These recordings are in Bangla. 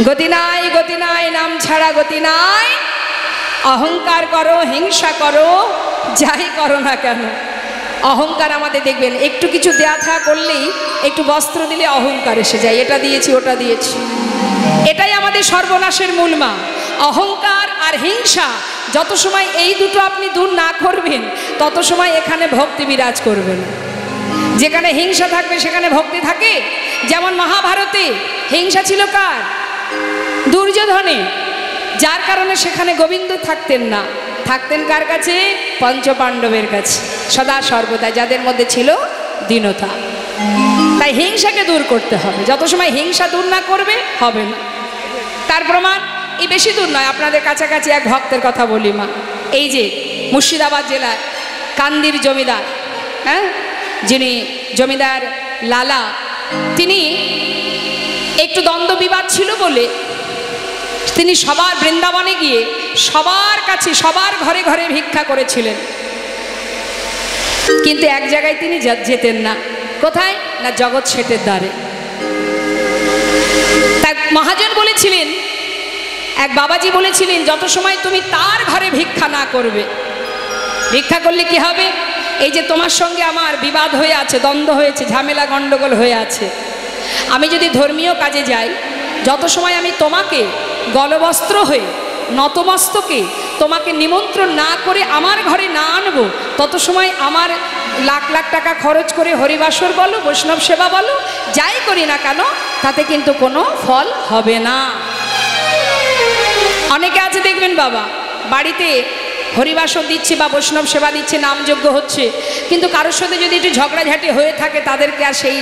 গতি নাই, গতি নাই, নাম ছাড়া গতি নাই। অহংকার করো, হিংসা করো, যাই করো না কেন। অহংকার আমাদের দেখবেন একটু কিছু দেয়া থা করলেই, একটু বস্ত্র দিলে অহংকার এসে যায়, এটা দিয়েছি ওটা দিয়েছি। এটাই আমাদের সর্বনাশের মূল মা। অহংকার আর হিংসা যত সময় এই দুটো আপনি দূর না করবেন, তত সময় এখানে ভক্তি বিরাজ করবে না। যেখানে হিংসা থাকবে সেখানে ভক্তি থাকে। যেমন মহাভারতে হিংসা ছিল কার? দুর্যোধনে, যার কারণে সেখানে গোবিন্দ থাকতেন না, থাকতেন কার কাছে? পঞ্চপাণ্ডবের কাছে সদা সর্বদা, যাদের মধ্যে ছিল দীনতা। তাই হিংসাকে দূর করতে হবে। যত সময় হিংসা দূর না করবে হবে না। তার প্রমাণ এই বেশি দূর নয়, আপনাদের কাছাকাছি এক ভক্তের কথা বলি মা। এই যে মুর্শিদাবাদ জেলার কান্দির জমিদার, হ্যাঁ, যিনি জমিদার লালা, তিনি একটু দ্বন্দ্ব বিবাদ ছিল বলে তিনি সবার বৃন্দাবনে গিয়ে সবার কাছে, সবার ঘরে ঘরে ভিক্ষা করেছিলেন। কিন্তু এক জায়গায় তিনি যেতেন না। কোথায়? না জগৎ শেঠের দ্বারে। তাই মহাজন বলেছিলেন, এক বাবাজি বলেছিলেন, যত সময় তুমি তার ঘরে ভিক্ষা না করবে, ভিক্ষা করলে কি হবে? এই যে তোমার সঙ্গে আমার বিবাদ হয়ে আছে, দ্বন্দ্ব হয়েছে, ঝামেলা গণ্ডগোল হয়ে আছে, আমি যদি ধর্মীয় কাজে যাই, যত সময় আমি তোমাকে গলবস্ত্র হয়ে নতমস্তকে তোমাকে নিমন্ত্রণ না করে আমার ঘরে না আনবো, তত সময় আমার লাখ লাখ টাকা খরচ করে হরিবাসর বলো, বৈষ্ণব সেবা বলো, যাই করি না কেন, তাতে কিন্তু কোনো ফল হবে না। অনেকে আছে দেখবেন বাবা, বাড়িতে হরিবাসর দিচ্ছে বা বৈষ্ণব সেবা দিচ্ছে, নামযজ্ঞ হচ্ছে, কিন্তু কারোর সাথে যদি একটু ঝগড়াঝাটি হয়ে থাকে, তাদেরকে আর সেই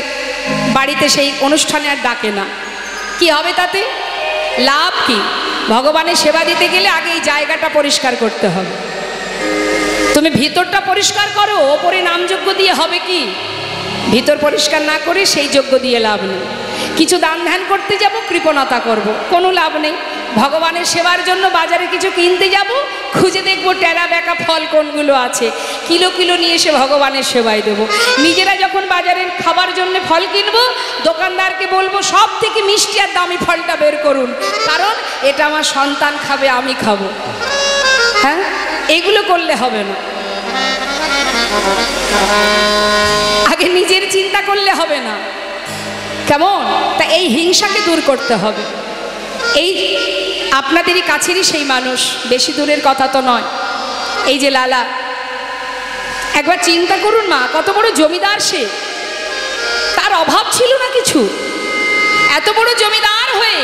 বাড়িতে সেই অনুষ্ঠানে আর ডাকে না। কি হবে তাতে? লাভ কি? ভগবানের সেবা দিতে গেলে আগে এই জায়গাটা পরিষ্কার করতে হবে। তুমি ভিতরটা পরিষ্কার করো, ওপরে নামযজ্ঞ দিয়ে হবে কি? ভিতর পরিষ্কার না করে সেই যজ্ঞ দিয়ে লাভ নেই। কিছু দান ধ্যান করতে যাব, কৃপণতা করব, কোনো লাভ নেই। ভগবানের সেবার জন্য বাজারে কিছু কিনতে যাব, খুঁজে দেখবো টেরা বেঁকা ফল কোনগুলো আছে, কিলো কিলো নিয়ে এসে ভগবানের সেবায় দেবো। নিজেরা যখন বাজারের খাবার জন্য ফল কিনবো, দোকানদারকে বলবো সব থেকে মিষ্টি আর দামি ফলটা বের করুন, কারণ এটা আমার সন্তান খাবে, আমি খাবো। হ্যাঁ, এগুলো করলে হবে না। আগে নিজের চিন্তা করলে হবে না, কেমন? তা এই হিংসাকে দূর করতে হবে। এই আপনাদেরই কাছেরই সেই মানুষ, বেশি দূরের কথা তো নয়, এই যে লালা। একবার চিন্তা করুন মা, কত বড় জমিদার সে, তার অভাব ছিল না কিছু। এত বড় জমিদার হয়ে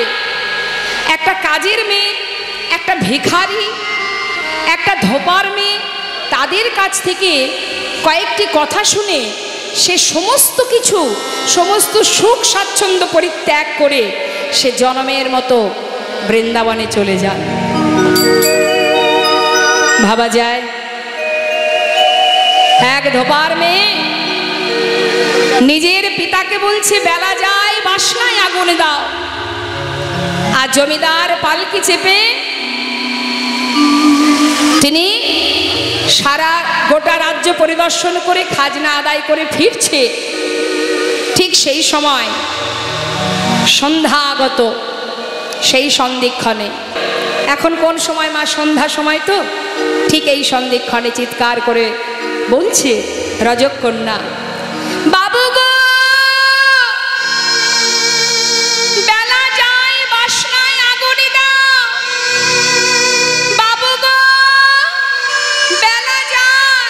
একটা কাজের মেয়ে, একটা ভিখারি, একটা ধোপার মেয়ে, তাদের কাছ থেকে কয়েকটি কথা শুনে সে সমস্ত কিছু, সমস্ত সুখ স্বাচ্ছন্দ্য পরিত্যাগ করে সে জনমের মতো বৃন্দাবনে চলে যান। ভাবা যায়, এক ধোপার মেয়ে নিজের পিতাকে বলছে বেলা যায়, বাসনায় আগুন দাও, আর জমিদার পালকি চেপে তিনি সারা গোটা রাজ্য পরিদর্শন করে খাজনা আদায় করে ফিরছে। ঠিক সেই সময় সন্ধ্যাগত, সেই সন্ধিক্ষণে, এখন কোন সময় মা? সন্ধ্যা সময় তো, ঠিক এই সন্ধিক্ষণে চিৎকার করে বলছে রজকন্যা, বাবু গো, বেলা যায়, বাসনায় আগুন দাও, বাবু গো, বেলা যায়,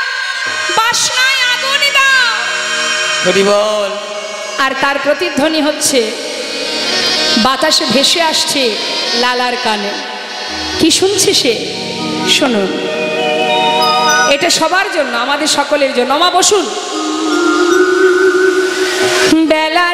বাসনায় আগুন দাও। হরি বল। আর তার প্রতিধ্বনি হচ্ছে বাতাসে ভেসে আসছে লালার কানে। কি শুনছে সে? শুনুন, এটা সবার জন্য, আমাদের সকলের জন্য। মা বসুন। বেলা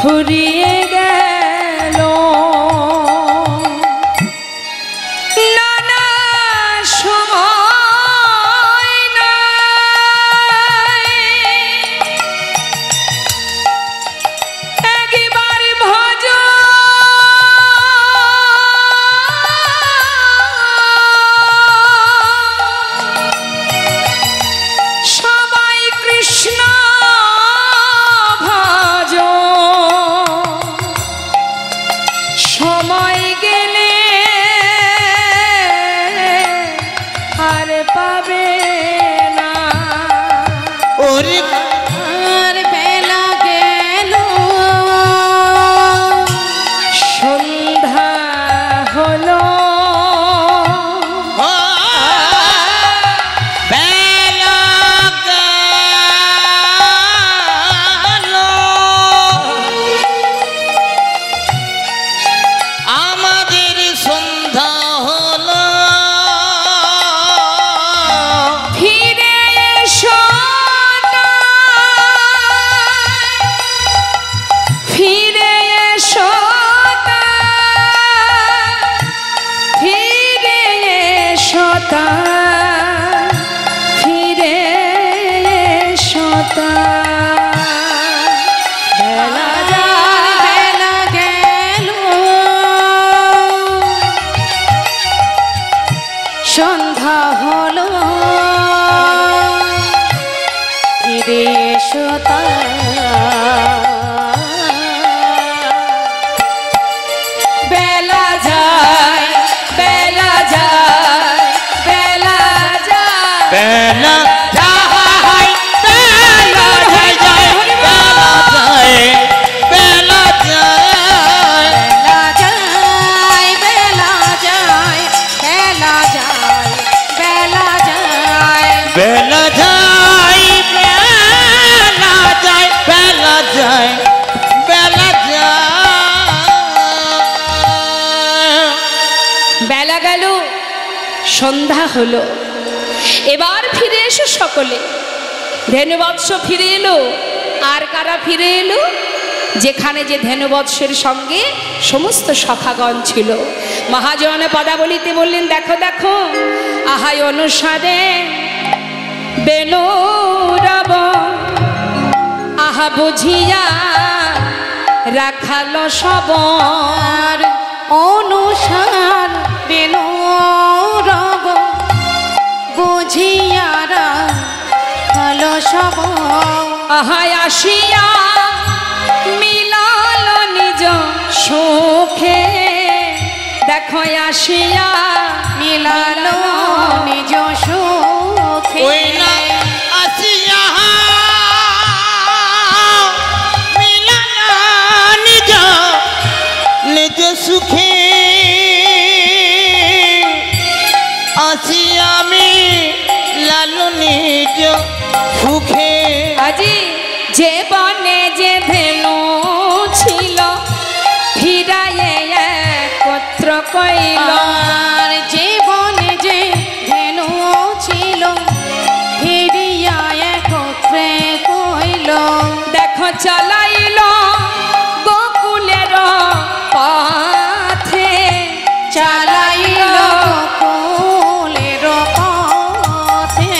ফুরিয়ে গেল নানা সময় নাই একবার ভজ সবাই কৃষ্ণ ভজ সময় গেলে আর পাবে না ওরে আর বেলা গেল সন্ধ্যা হলো বেলা গেল আমাদের সন্ধ্যা হলো ফিরে এসো ফিরে এসো ফিরে এসো ফিরে এসো বেলা যায় বেলা গেল সন্ধ্যা হলো ফিরে এসো বেলা যায় বেলা যায় বেলা যায় বেলা যায় বেলা যায় বেলা যায় বেলা যায় বেলা যায় বেলা যায় বেলা যায় বেলা যায় বেলা যায় বেলা যায় বেলা গেল সন্ধ্যা হলো এবার ফিরে এসো সকলে ধেনুবৎস ফিরে এলো আর কারা ফিরে এলো যেখানে যে ধেনুবৎসের সঙ্গে সমস্ত সখাগণ ছিল মহাজন পদাবলিতে বললেন দেখো দেখো আহাই অনুসারে বেনুরব আহা বুঝিয়া রাখালো সবার অনুসার বেনুরব বুঝিয়া রাখালো সবার আহাই আসিয়া মিলাল নিজ সুখে দেখো আসিয়া মিলাল নিজ সুখে ওই না আসিয়া মিলানা নিজ নিজ সুখে আসিয়া আমি লালু নিজ সুখে আজি যে বনে যে ধেনু ছিল ফিরাইয়ে একত্র কইল আর যে বনে যে ধেনু ছিল ফিরিয়া একত্রে কইল দেখো চালাইল গোকুলের পথে চালাইল গোকুলের পথে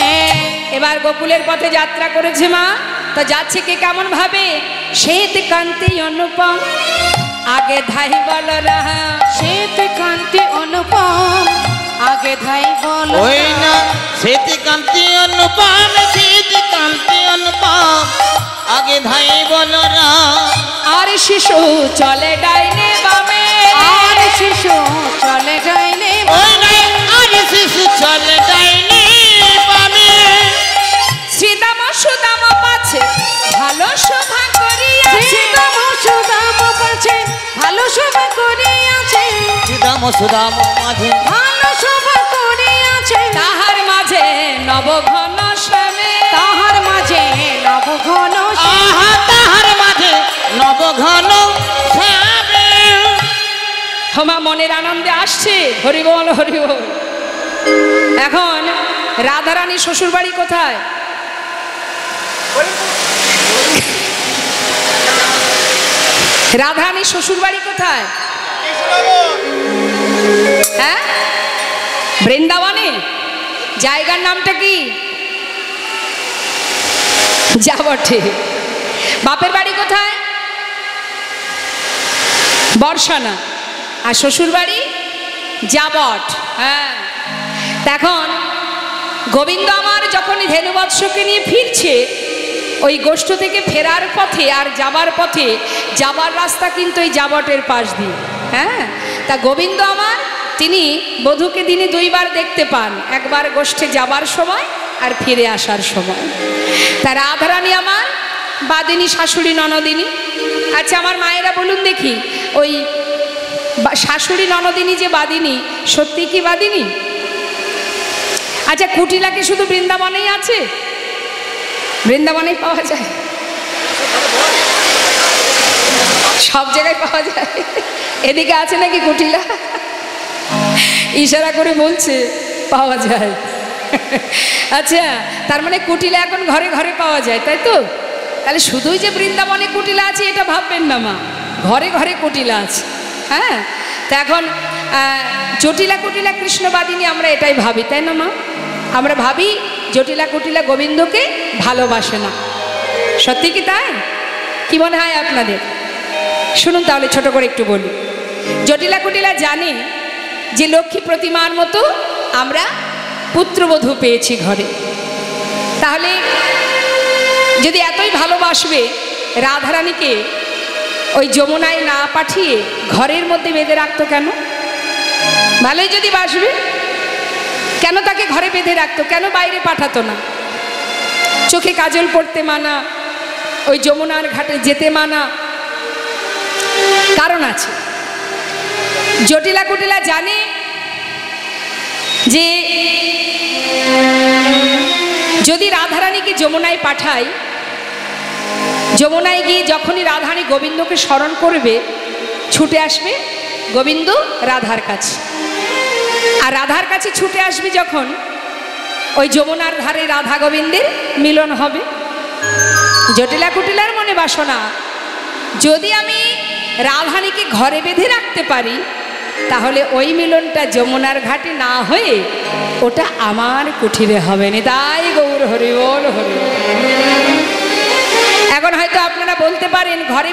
এবার গোকুলের পথে যাত্রা করেছে মা তো যাচ্ছে কে কেমন ভাবে শ্বেত কান্তি অনুপম আগে ধাই বল রাহা শ্বেত কান্তি অনুপম আগে ধাই বল ওই না শ্বেত কান্তি অনুপম শ্বেত কান্তি অনুপম আগে ধাই বলো না আর শিশু চলে ডাইনে বামে আর শিশু চলে ডাইনে ওই না আর শিশু চলে ডাইনে বামে শ্রীদাম সুদাম পাছে ভালো শোভা করিয়াছে শ্রীদাম সুদাম পাছে ভালো শোভা করিয়াছে সুদাম সুদাম মাঝে ভালো শোভা করিয়াছে তাহার মাঝে নবঘন শ্যামে তাহার মাঝে নবঘন আহা তাহার মাঝে নবঘন শ্যামে ক্ষমা মনের আনন্দে আসছে হরি বল হরি বল এখন রাধারানী শ্বশুর বাড়ি কোথায় রাধারানীর শ্বশুর বাড়ি কোথায়? হ্যাঁ, বৃন্দাবনে। জায়গার নামটা কি? যাবটে। বাপের বাড়ি কোথায়? বর্ষানা। আর শ্বশুর বাড়ি যাবট। হ্যাঁ, এখন গোবিন্দ আমার যখন ধেনুবৎসকে নিয়ে ফিরছে, ওই গোষ্ঠ থেকে ফেরার পথে আর যাবার পথে, যাবার রাস্তা কিন্তু ওই যাবটের পাশ দিয়ে। হ্যাঁ, তা গোবিন্দ আমার তিনি বধূকে দিনে দুইবার দেখতে পান, একবার গোষ্ঠে যাবার সময় আর ফিরে আসার সময়। তা রাধারানী আমার বাদিনী, শাশুড়ি ননদিনী। আচ্ছা আমার মায়েরা বলুন দেখি, ওই শাশুড়ি ননদিনী যে বাদিনী, সত্যি কি বাদিনী? আচ্ছা কুটিলাকে শুধু বৃন্দাবনেই আছে? বৃন্দাবনেই পাওয়া যায়? সব জায়গায় পাওয়া যায়? এদিকে আছে নাকি কুটিলা? ইশারা করে বলছে পাওয়া যায়। আচ্ছা, তার মানে কুটিলা এখন ঘরে ঘরে পাওয়া যায়, তাই তো? তাহলে শুধুই যে বৃন্দাবনে কুটিলা আছে এটা ভাববেন না মা, ঘরে ঘরে কুটিলা আছে। হ্যাঁ, তা এখন জটিলা কুটিলা কৃষ্ণবাদিনী আমরা এটাই ভাবি, তাই না মা? আমরা ভাবি জটিলা কুটিলা গোবিন্দকে ভালোবাসে না। সত্যি কি তাই? কি মনে হয় আপনাদের? শুনুন তাহলে ছোট করে একটু বলি। জটিলা কুটিলা জানে যে লক্ষ্মী প্রতিমার মতো আমরা পুত্রবধূ পেয়েছি ঘরে। তাহলে যদি এতই ভালোবাসবে, রাধারানীকে ওই যমুনায় না পাঠিয়ে ঘরের মধ্যে বেঁধে রাখতো কেন? ভালোই যদি বাসবে, কেন তাকে ঘরে বেঁধে রাখতো? কেন বাইরে পাঠাতো না? চোখে কাজল পড়তে মানা, ওই যমুনার ঘাটে যেতে মানা, কারণ আছে। জটিলা কুটিলা জানে যে যদি রাধারানীকে যমুনায় পাঠাই, যমুনায় গিয়ে যখনই রাধারানী গোবিন্দকে স্মরণ করবে, ছুটে আসবে গোবিন্দ রাধার কাছে। আর রাধার কাছে ছুটে আসবে যখন, ওই যমুনার ধারে রাধা গোবিন্দের মিলন হবে। জটিলা কুটিলার মনে বাসনা, যদি আমি রাধারানীকে ঘরে বেঁধে রাখতে পারি, তাহলে ওই মিলনটা যমুনার ঘাটে না হয়ে ওটা আমার কুঠিরে হবে না। তাই গৌর হরি বল, হরি বল। এখন হয়তো আপনারা বলতে পারেন ঘরে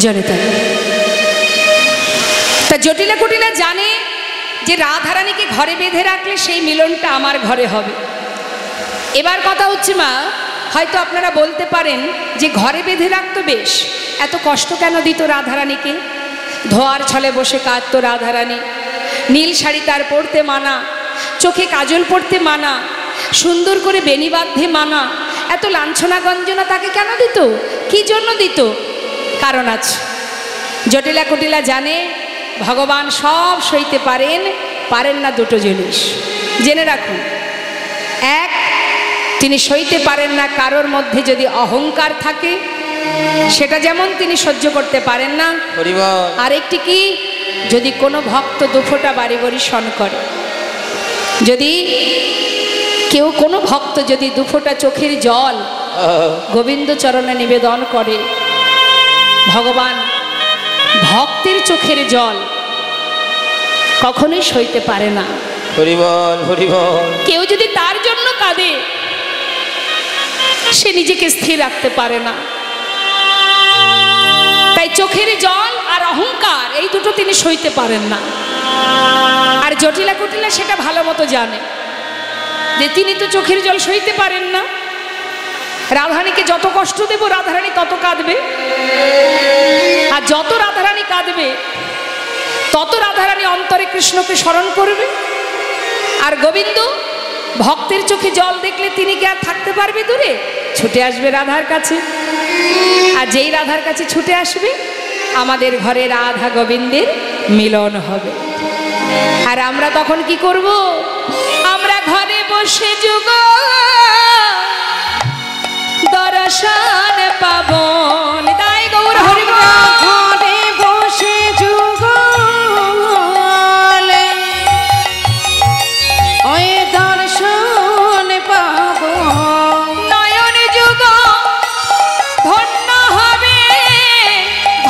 জনিতা। তা জটিলা কুটিলা জানে যে রাধারানীকে ঘরে বেঁধে রাখলে সেই মিলনটা আমার ঘরে হবে। এবার কথা হচ্ছে মা, হয়তো আপনারা বলতে পারেন যে ঘরে বেঁধে রাখতো বেশ, এত কষ্ট কেন দিত রাধারানীকে? ধোয়ার ছলে বসে কাঁদতো রাধারানী, নীল শাড়ি তার পরতে মানা, চোখে কাজল পরতে মানা, সুন্দর করে বেনি বাঁধতে মানা, এত লাঞ্ছনা গঞ্জনা তাকে কেন দিত? কি জন্য দিত? কারণ আছে। জটিলা কুটিলা জানে ভগবান সব সইতে পারেন, পারেন না দুটো জিনিস জেনে রাখুন। এক, তিনি সইতে পারেন না কারোর মধ্যে যদি অহংকার থাকে, সেটা যেমন তিনি সহ্য করতে পারেন না। আরেকটি কি, যদি কোনো ভক্ত দুফোঁটা বাড়ি বাড়ি শন করে, যদি কেউ কোনো ভক্ত যদি দুফোঁটা চোখের জল গোবিন্দ চরণে নিবেদন করে, ভগবান ভক্তের চোখের জল কখনোই সইতে পারে না। কেউ যদি তার জন্য কাঁদে, সে নিজেকে স্থির রাখতে পারে না। তাই চোখের জল আর অহংকার এই দুটো তিনি সইতে পারেন না। আর জটিলা কুটিলা সেটা ভালো মতো জানে যে তিনি তো চোখের জল সইতে পারেন না। রাধারানীকে যত কষ্ট দেব, রাধারানী তত কাঁদবে। আর যত রাধারানী কাঁদবে, তত রাধারানী অন্তরে কৃষ্ণকে স্মরণ করবে। আর গোবিন্দ ভক্তের চোখে জল দেখলে তিনি কি আর থাকতে পারবে দূরে? ছুটে আসবে রাধার কাছে। আর যেই রাধার কাছে ছুটে আসবে, আমাদের ঘরে রাধা গোবিন্দের মিলন হবে। আর আমরা তখন কি করব? আমরা ঘরে বসে যুগ দর্শন পাবন। তাই গৌর হরি ঘরে বসে যুগলে ওই দর্শন পাব। নয়ন যুগ ধন্য হবে,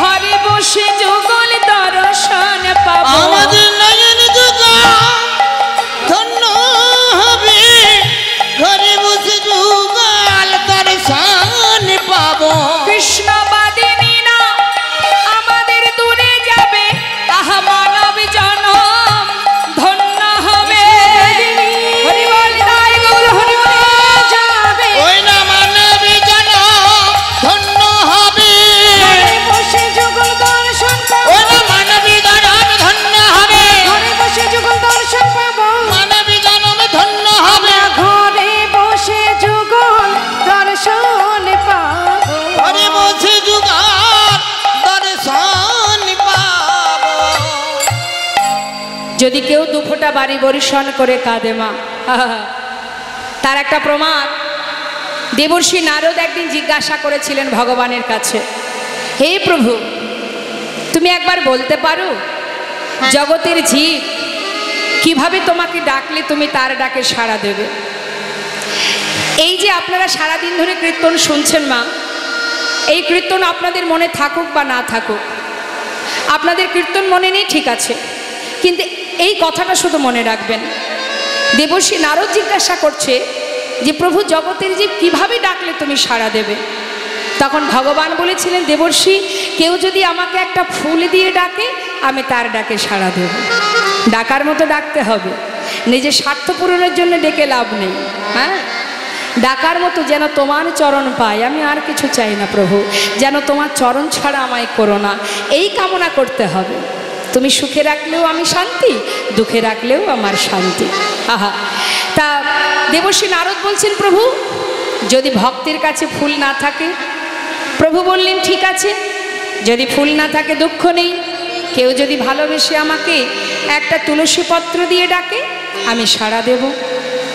ঘরে বসে যুগল দর্শন পাব। আমাদের নয়ন যুগ ধন্য হবে, ঘরে বসে যুগল দর্শন পাবো। কৃষ্ণবাদিনী না আমাদের দূরে যাবে, আহা মানব জনম ধন্য হবে। হরি বল, তাই গৌর হরি বল যাবে। ওই না মানবী জন ধন্য হবে, ঘরে বসে যুগল দর্শন পাব। ওই না মানবী জনম ধন্য হবে, ঘরে বসে যুগল দর্শন পাব। মানবী জনম ধন্য হবে, ঘরে বসে যুগল দর্শন পাব। ঘরে বসে যুগল দর্শন পাবো। যদি কেউ দুফোঁটা বাড়ি বরিশন করে কাঁদে মা, তার একটা প্রমাণ। দেবর্ষি নারদ একদিন জিজ্ঞাসা করেছিলেন ভগবানের কাছে, হে প্রভু, তুমি একবার বলতে পারো জগতের জীব কিভাবে তোমাকে ডাকলে তুমি তার ডাকে সাড়া দেবে? এই যে আপনারা সারাদিন ধরে কীর্তন শুনছেন মা, এই কীর্তন আপনাদের মনে থাকুক বা না থাকুক, আপনাদের কীর্তন মনে নেই ঠিক আছে, কিন্তু এই কথাটা শুধু মনে রাখবেন। দেবর্ষি নারদ জিজ্ঞাসা করছে যে প্রভু, জগতের জীব কিভাবে ডাকলে তুমি সাড়া দেবে? তখন ভগবান বলেছিলেন, দেবর্ষি, কেউ যদি আমাকে একটা ফুল দিয়ে ডাকে আমি তার ডাকে সাড়া দেব। ডাকার মতো ডাকতে হবে, নিজের স্বার্থ পূরণের জন্য ডেকে লাভ নেই। হ্যাঁ, ডাকার মতো যেন তোমার চরণ পাই, আমি আর কিছু চাই না প্রভু, যেন তোমার চরণ ছাড়া আমায় করো না, এই কামনা করতে হবে। তুমি সুখে রাখলেও আমি শান্তি, দুঃখে রাখলেও আমার শান্তি। আহা, তা দেবর্ষি নারদ বলছেন, প্রভু যদি ভক্তের কাছে ফুল না থাকে? প্রভু বললেন, ঠিক আছে, যদি ফুল না থাকে দুঃখ নেই, কেউ যদি ভালোবেসে আমাকে একটা তুলসী পত্র দিয়ে ডাকে আমি সাড়া দেব।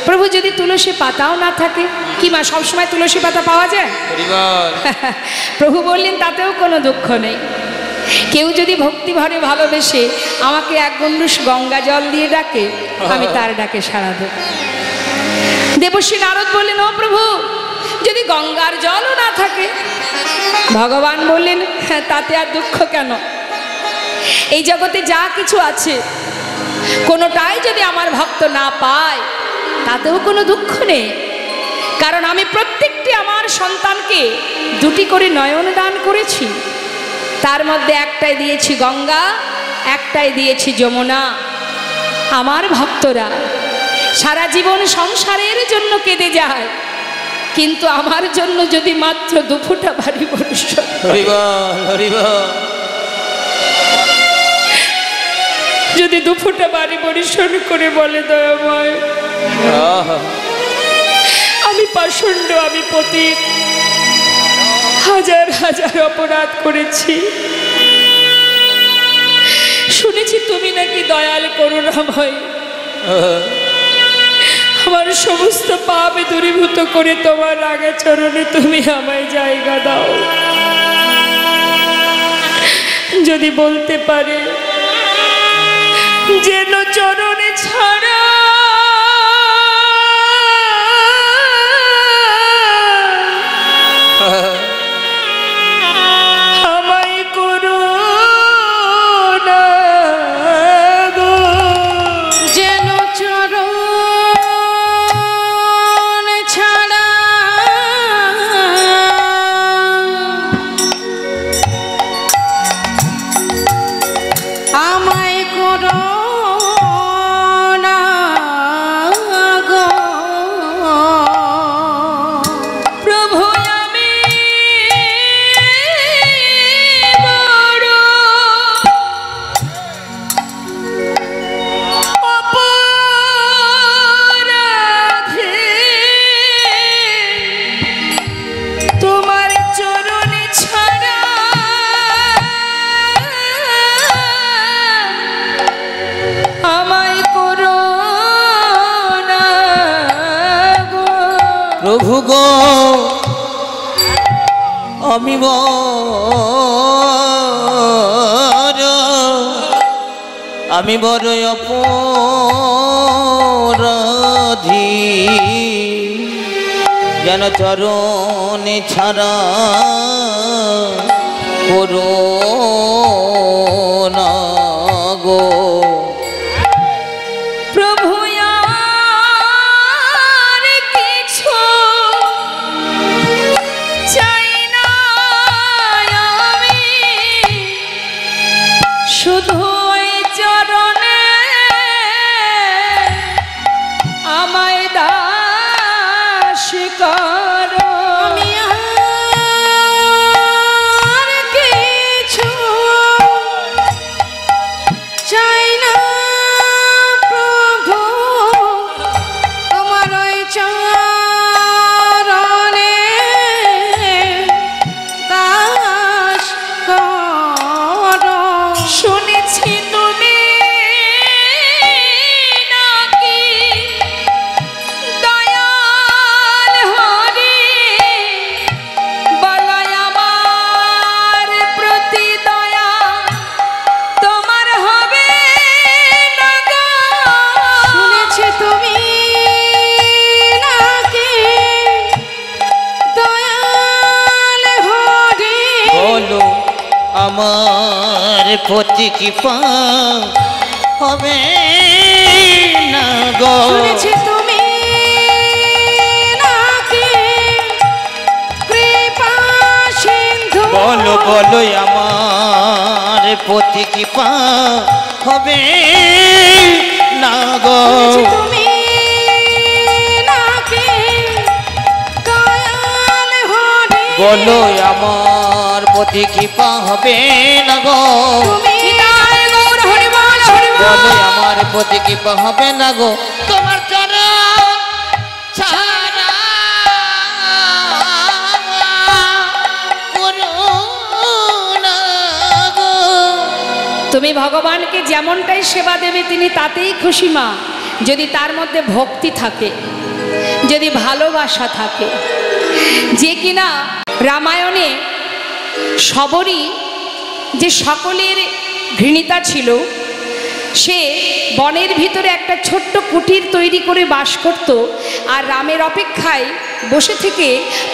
প্রভু যদি তুলসী পাতাও না থাকে, কি মা সবসময় তুলসী পাতা পাওয়া যায়? প্রভু বললেন, তাতেও কোনো দুঃখ নেই, কেউ যদি ভক্তি ভরে ভালোবেসে আমাকে এক গণ্ডূষ গঙ্গা জল দিয়ে ডাকে আমি তার ডাকে সাড়া দেব। দেবর্ষি নারদ বললেন, ও প্রভু, যদি গঙ্গার জলও না থাকে? ভগবান বললেন, তাতে আর দুঃখ কেন? এই জগতে যা কিছু আছে কোনোটাই যদি আমার ভক্ত না পায় তাতেও কোনো দুঃখ নেই, কারণ আমি প্রত্যেকটি আমার সন্তানকে দুটি করে নয়ন দান করেছি। তার মধ্যে একটাই দিয়েছি গঙ্গা, একটাই দিয়েছি যমুনা। আমার ভক্তরা সারা জীবন সংসারের জন্য কেঁদে যায়, কিন্তু আমার জন্য যদি মাত্র দুফোঁটা বাড়ি বর্ষণ, যদি দুফোঁটা বাড়ি পরিশোধ করে বলে, দয়াময় আমি পাষণ্ড, আমি পতিত, হাজার হাজার অপরাধ করেছি, শুনেছি তুমি নাকি দয়াল করুণাময়, আমার সমস্ত পাপ দূরীভূত করে তোমার রাগে চরণে তুমি আমায় জায়গা দাও। যদি বলতে পারে যেন চরণে ছাড়া আমায় করো না গো, যেন চরণ ছাড়া আমায় করো প্রভু গো আমি বড় অপরাধী, যেন চরণে ছাড়া করো না গো। প্রভু আর কিছু চাই না আমি, শুধু ওই চরণে আমায় দাস করো। আমি আর কিছু চাই না প্রভু, তোমার ওই চরণে দাস করো। শুনেছি তুমি নাকি দয়াল হরি, বলাই আমার প্রতি দয়া তোমার হবে না গো। শুনেছি তুমি নাকি দয়াল হরি, বলো আমার প্রতি কৃপা হবে না গো। শুনেছি তুমি নাকি কৃপা সিন্ধু, বলো বলো আমার প্রতি কৃপা হবে না গো। শুনেছি তুমি নাকি দয়াল হরি, বলো আমার প্রতি কৃপা হবে না গো। তুমি নিতাই গৌর হরি বল হরি বল। বলো আমার প্রতি কৃপা হবে না গো। তোমার চরণ ছাড়া করো না গো। তুমি ভগবানকে যেমনটাই সেবা দেবে তিনি তাতেই খুশি মা, যদি তার মধ্যে ভক্তি থাকে, যদি ভালোবাসা থাকে। যে কিনা রামায়ণে শবরী যে সকলের ঘৃণিতা ছিল, সে বনের ভিতরে একটা ছোট্ট কুটির তৈরি করে বাস করত, আর রামের অপেক্ষায় বসে থেকে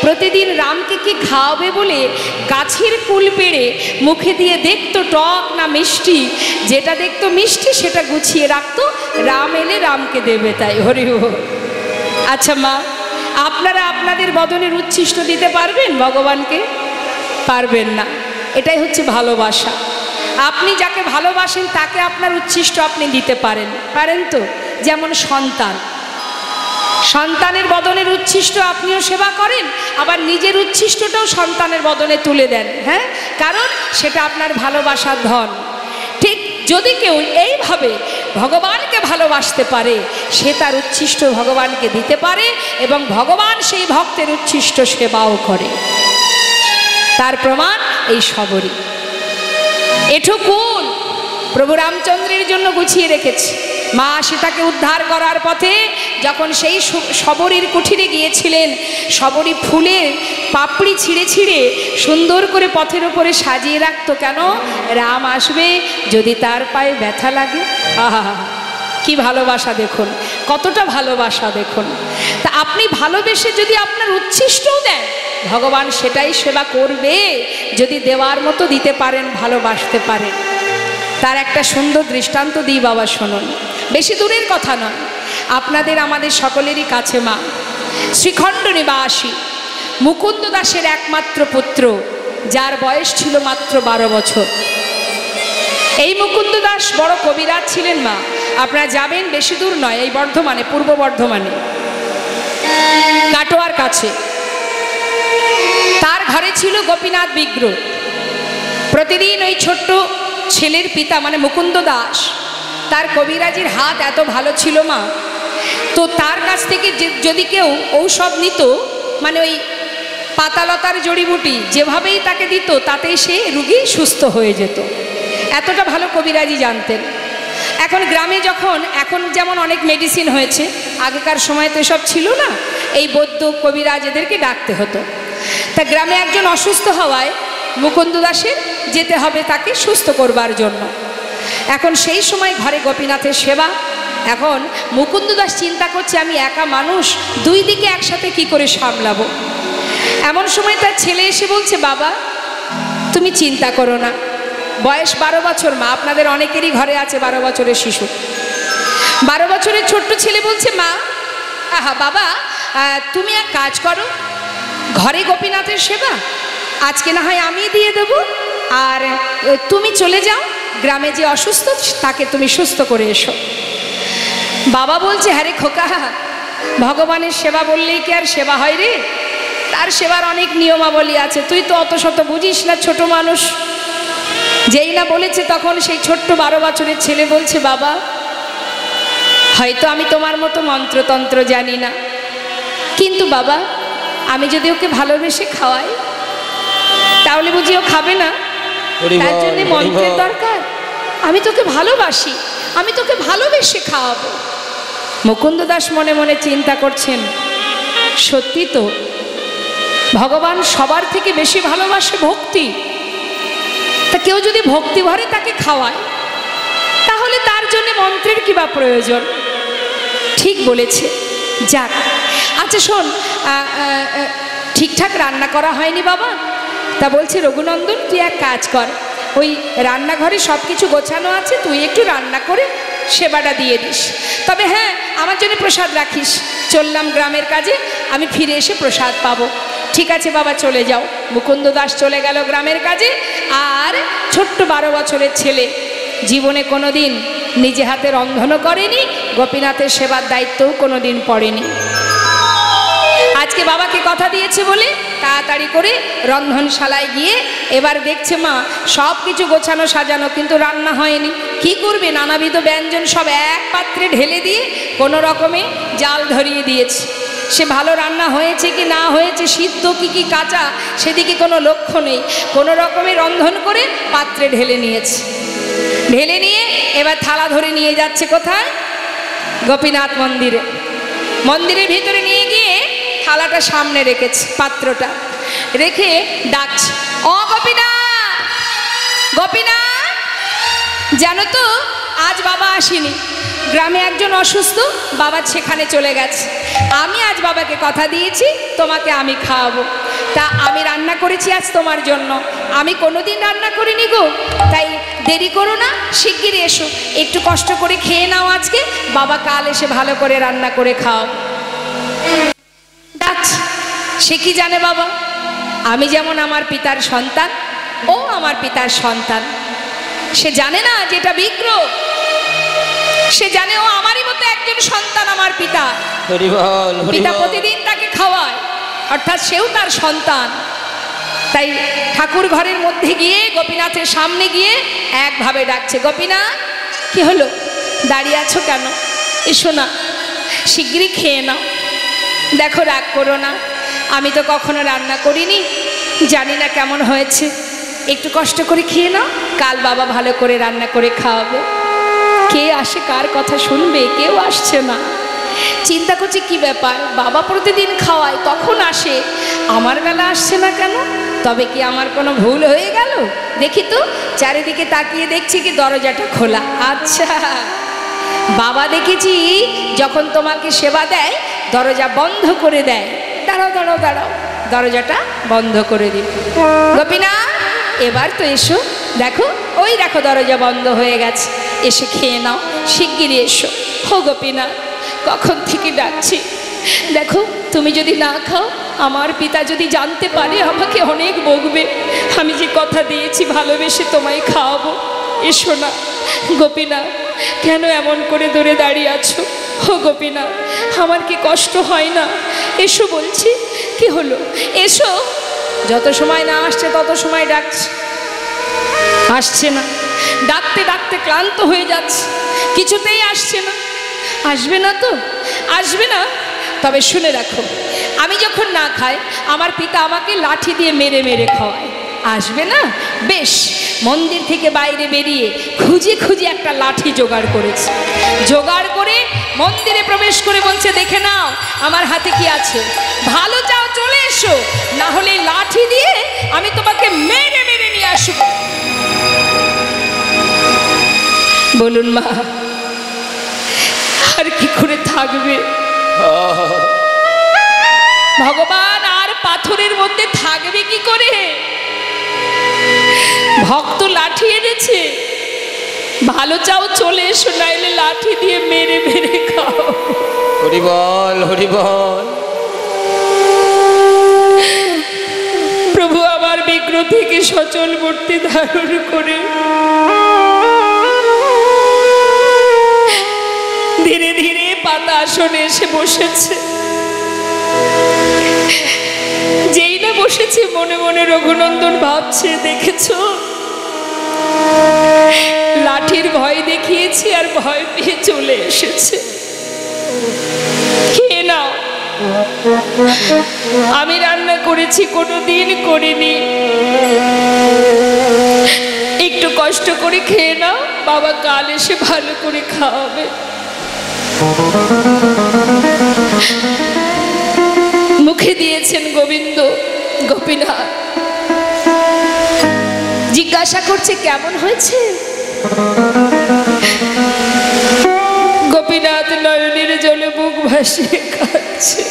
প্রতিদিন রামকে কি খাওয়াবে বলে গাছের কুল পেড়ে মুখে দিয়ে দেখতো টক না মিষ্টি, যেটা দেখতো মিষ্টি সেটা গুছিয়ে রাখতো, রাম এলে রামকে দেবে তাই। হরি বল। আচ্ছা মা, আপনারা আপনাদের বদনের উচ্ছিষ্ট দিতে পারবেন ভগবানকে? পারবেন না। এটাই হচ্ছে ভালোবাসা। আপনি যাকে ভালোবাসেন তাকে আপনার উচ্ছিষ্ট আপনি দিতে পারেন, পারেন তো? যেমন সন্তান, সন্তানের বদনের উচ্ছিষ্ট আপনিও সেবা করেন, আবার নিজের উচ্ছিষ্টটাও সন্তানের বদনে তুলে দেন। হ্যাঁ, কারণ সেটা আপনার ভালোবাসার ধন। ঠিক যদি কেউ এইভাবে ভগবানকে ভালোবাসতে পারে, সে তার উচ্ছিষ্ট ভগবানকে দিতে পারে এবং ভগবান সেই ভক্তের উচ্ছিষ্ট সেবাও করে। তার প্রমাণ এই শবরী। এটুকুন প্রভু রামচন্দ্রের জন্য গুছিয়ে রেখেছে। মা সীতাকে উদ্ধার করার পথে যখন সেই শবরীর কুঠিরে গিয়েছিলেন, শবরী ফুলের পাপড়ি ছিঁড়ে ছিঁড়ে সুন্দর করে পথের উপরে সাজিয়ে রাখতো। কেন? রাম আসবে যদি তার পায়ে ব্যথা লাগে। আহা, কি ভালোবাসা দেখুন, কতটা ভালোবাসা দেখুন। তা আপনি ভালোবেসে যদি আপনার উচ্ছিষ্টও দেন, ভগবান সেটাই সেবা করবে যদি দেওয়ার মতো দিতে পারেন, ভালোবাসতে পারেন। তার একটা সুন্দর দৃষ্টান্ত দিই বাবা, শুনুন। বেশি দূরের কথা নয়, আপনাদের আমাদের সকলেরই কাছে মা শ্রীখণ্ড নিবাসী মুকুন্দ দাসের একমাত্র পুত্র, যার বয়স ছিল মাত্র 12 বছর। এই মুকুন্দ দাস বড় কবিরাজ ছিলেন মা। আপনারা যাবেন, বেশি দূর নয়, এই বর্ধমানে, পূর্ব বর্ধমানে কাটোয়ার কাছে। তার ঘরে ছিল গোপীনাথ বিগ্রহ। প্রতিদিন ওই ছোট্ট ছেলের পিতা মানে মুকুন্দ দাস, তার কবিরাজির হাত এত ভালো ছিল মা, তো তার কাছ থেকে যদি কেউ ঔষধ নিত, মানে ওই পাতালতার জড়িবুটি যেভাবেই তাকে দিত, তাতেই সে রুগী সুস্থ হয়ে যেত। এতটা ভালো কবিরাজি জানতেন। এখন গ্রামে যখন, এখন যেমন অনেক মেডিসিন হয়েছে, আগেকার সময় তো এসব ছিল না, এই বৈদ্য কবিরাজ এদেরকে ডাকতে হতো। তা গ্রামে একজন অসুস্থ হওয়ায় মুকুন্দ দাসের যেতে হবে তাকে সুস্থ করবার জন্য। এখন সেই সময় ঘরে গোপীনাথের সেবা। এখন মুকুন্দ দাস চিন্তা করছে, আমি একা মানুষ, দুই দিকে একসাথে কি করে সামলাবো। এমন সময় তার ছেলে এসে বলছে, বাবা তুমি চিন্তা করো না, বয়স 12 বছর, মা আপনাদের অনেকেরই ঘরে আছে 12 বছরের শিশু। 12 বছরের ছোট্ট ছেলে বলছে, মা আহা বাবা তুমি এক কাজ করো, ঘরে গোপীনাথের সেবা আজকে না হয় আমি দিয়ে দেব, আর তুমি চলে যাও, গ্রামে যে অসুস্থ তাকে তুমি সুস্থ করে এসো। বাবা বলছে, হ্যাঁ রে খোকা, ভগবানের সেবা বললেই কি আর সেবা হয় রে? তার সেবার অনেক নিয়মাবলী আছে, তুই তো অত শত বুঝিস না, ছোট মানুষ। যেই না বলেছে তখন সেই ছোট্ট 12 বছরের ছেলে বলছে, বাবা হয়তো আমি তোমার মতো মন্ত্রতন্ত্র জানি না, কিন্তু বাবা আমি যদি ওকে ভালোবেসে খাওয়াই তাহলে বুঝি ও খাবে না? তার জন্য মন্ত্রের দরকার। আমি তোকে ভালোবাসি, আমি তোকে ভালোবেসে খাওয়াবো। মুকুন্দ দাস মনে মনে চিন্তা করছেন, সত্যি তো, ভগবান সবার থেকে বেশি ভালোবাসে ভক্তি। তা কেউ যদি ভক্তি ভরে তাকে খাওয়ায় তাহলে তার জন্য মন্ত্রের কি বা প্রয়োজন? ঠিক বলেছে, যাক। আচ্ছা শোন, ঠিকঠাক রান্না করা হয়নি বাবা? তা বলছে, রঘুনন্দন তুই এক কাজ কর, ওই রান্নাঘরে সব কিছু গোছানো আছে, তুই একটু রান্না করে সেবাটা দিয়ে দিস। তবে হ্যাঁ, আমার জন্য প্রসাদ রাখিস, চললাম গ্রামের কাজে, আমি ফিরে এসে প্রসাদ পাবো। ঠিক আছে বাবা, চলে যাও। মুকুন্দ দাস চলে গেল গ্রামের কাজে। আর ছোট্ট 12 বছরের ছেলে জীবনে কোনোদিন নিজে হাতে রন্ধনও করেনি, গোপীনাথের সেবার দায়িত্বও কোনোদিন পড়েনি। আজকে বাবাকে কথা দিয়েছে বলে তাড়াতাড়ি করে রন্ধনশালায় গিয়ে এবার দেখছে মা সব কিছু গোছানো সাজানো, কিন্তু রান্না হয়নি। কি করবে? নানাবিধ ব্যঞ্জন সব এক পাত্রে ঢেলে দিয়ে কোনো রকমে জাল ধরিয়ে দিয়েছে। সে ভালো রান্না হয়েছে কি না হয়েছে, সিদ্ধ কি কাঁচা, সেদিকে কোনো লক্ষ্য নেই। কোনো রকমে রন্ধন করে পাত্রে ঢেলে নিয়েছে। ঢেলে নিয়ে এবার থালা ধরে নিয়ে যাচ্ছে কোথায়? গোপীনাথ মন্দিরে। মন্দিরের ভিতরে নিয়ে গিয়ে থালাটা সামনে রেখেছে, পাত্রটা রেখে ডাকছে, ও গোপীনাথ, গোপীনাথ, জানো তো আজ বাবা আসেনি, গ্রামে একজন অসুস্থ, বাবা সেখানে চলে গেছে। আমি আজ বাবাকে কথা দিয়েছি তোমাকে আমি খাওয়াবো, তা আমি রান্না করেছি আজ তোমার জন্য। আমি কোনোদিন রান্না করিনি গো, তাই দেরি করো না, শিগগিরই এসো, একটু কষ্ট করে খেয়ে নাও আজকে, বাবা কাল এসে ভালো করে রান্না করে খাওয়াবো। ডাকছে, সে কি জানে বাবা, আমি যেমন আমার পিতার সন্তান, ও আমার পিতার সন্তান। সে জানে না যেটা বিগ্রহ, সে জানে ও আমারই মতো একজন সন্তান, আমার পিতা। পিতা প্রতিদিন তাকে খাওয়ায়, অর্থাৎ সেও তার সন্তান। তাই ঠাকুর ঘরের মধ্যে গিয়ে গোপীনাথের সামনে গিয়ে একভাবে ডাকছে, গোপীনাথ কি হলো, দাঁড়িয়ে আছো কেন? এসো না, শিগগিরই খেয়ে নাও। দেখো রাগ করো না, আমি তো কখনো রান্না করিনি, জানি না কেমন হয়েছে, একটু কষ্ট করে খেয়ে নাও, কাল বাবা ভালো করে রান্না করে খাওয়াবে। কে আসে কার কথা শুনবে? কেউ আসছে না। চিন্তা করছে কি ব্যাপার, বাবা প্রতিদিন খাওয়ায় তখন আসে, আমার বেলা আসছে না কেন? তবে কি আমার কোনো ভুল হয়ে গেল? দেখি তো, চারিদিকে তাকিয়ে দেখছি কি দরজাটা খোলা। আচ্ছা, বাবা দেখেছি যখন তোমাকে সেবা দেয় দরজা বন্ধ করে দেয়। দাঁড়াও দাঁড়াও দাঁড়াও, দরজাটা বন্ধ করে দিই। গোপীনাথ এবার তো এসো, দেখো ওই দেখো দরজা বন্ধ হয়ে গেছে, এসে খেয়ে নাও, শিগগিরই এসো। হো গোপীনাথ, কখন থেকে ডাকছি, দেখো তুমি যদি না খাও, আমার পিতা যদি জানতে পারে আমাকে অনেক বকবে। আমি যে কথা দিয়েছি ভালোবেসে তোমায় খাওয়াবো, এসো না। গোপীনাথ কেন এমন করে দূরে দাঁড়িয়ে আছো? ও গোপীনাথ, আমার কি কষ্ট হয় না? এসো বলছি, কি হলো, এসো। যত সময় না আসছে তত সময় ডাকছে, আসছে না। ডাকতে ডাকতে ক্লান্ত হয়ে যাচ্ছে, কিছুতেই আসছে না। আসবে না তো? আসবে না? তবে শুনে রাখো, আমি যখন না খাই আমার পিতা আমাকে লাঠি দিয়ে মেরে মেরে খাওয়ায়। আসবে না? বেশ, মন্দির থেকে বাইরে বেরিয়ে খুঁজে খুঁজে একটা লাঠি জোগাড় করেছে। জোগাড় করে মন্দিরে প্রবেশ করে বলছে, দেখে নাও আমার হাতে কি আছে, ভালো চাও চলে এসো, না হলে লাঠি দিয়ে আমি তোমাকে মেরে মেরে নিয়ে আসবো। বলুন মা, আর কি করে থাকবে? ভগবান আর পাথরের মধ্যে থাকবে কি করে? ভক্ত লাঠি এনেছে, ভালো চাও চলে এসো, নাইলে লাঠি দিয়ে মেরে মেরে খাও। হরি বল, হরি বল। প্রভু আমার বিগ্রহ থেকে সচল মূর্তি ধারণ করে ধীরে ধীরে পাতা আসনে এসে বসেছে। যেই না বসেছে, মনে মনে রঘুনন্দন ভাবছে, দেখেছো লাঠির ভয় দেখিয়েছি আর ভয় পেয়ে চলে এসেছে। খেয়ে নাও, আমি রান্না করেছি, কোনোদিন করিনি, একটু কষ্ট করে খেয়ে নাও, বাবা কাল এসে ভালো করে খাওয়াবে। মুখে দিয়েছেন গোবিন্দ। গোপীনাথ জিজ্ঞাসা করছে, কেমন হয়েছে? গোপীনাথ নয়নের জলে মুখ ভাসিয়ে কাঁদছে